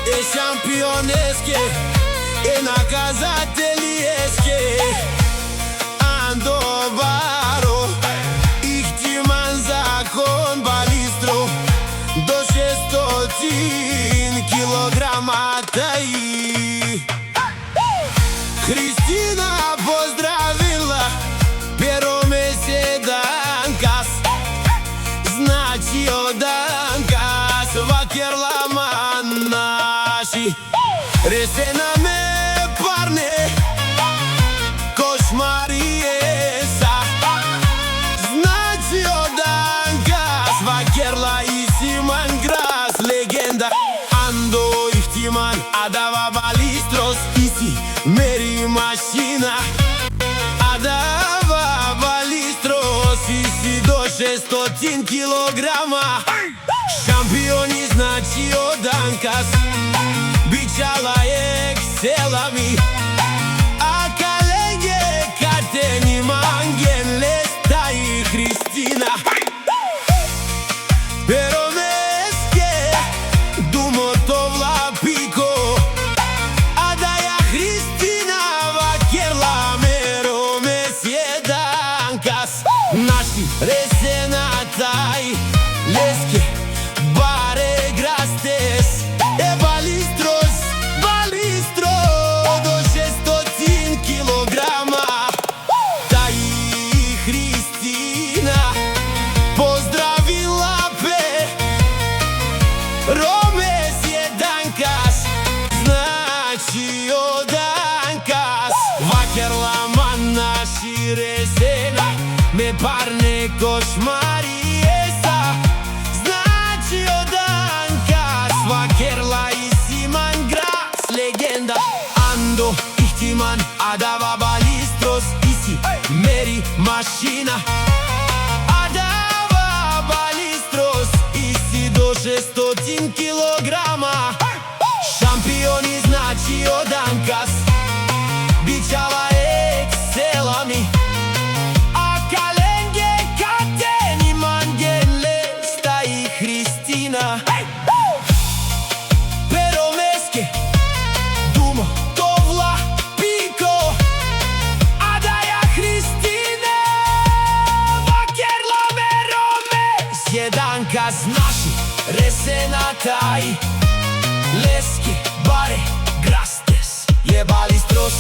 e championeske, e nakazatelieske. Ando baro, ihtiman zakon balistro, do 600 kilograma taji. Христина поздравила, pero me se dan kas, значи одан kas, вакерлама наши. Ресена ме парне, кошмариеса, значи одан kas, вакерла и Симан Грас, легенда. Ando ihtiman adava balistros, isi meri машина, adava balistros, isi do 600 kilograma. Шампиони значи одан kas, бичала екселами, а колеге катени манген леста и Христина. Pero meske dumo to vlapiko, a da ja Христина вакерла меро месје данкас. Наши ресенатай леске баре грастес, e balistros, balistro do 600 kilograma. Таи Христина поздравила пе, Ромес jedan kas, значи одан kas. Вакерла наши ресена, ме парне кошмариеса, значи одан kas. Вакерла и Симан Грас, легенда. Ando ihtiman adava balistros, isi meri машина, adava balistros, isi do 600 kilograma. Шампиони значи одан kas, бичала екселами, а коленге катени манген леста и Христина. Pero meske dumo to vlapiko, a da ja Христина вакерла меро месје данкас. Наши ресенатай леске баре грастес, je balistros.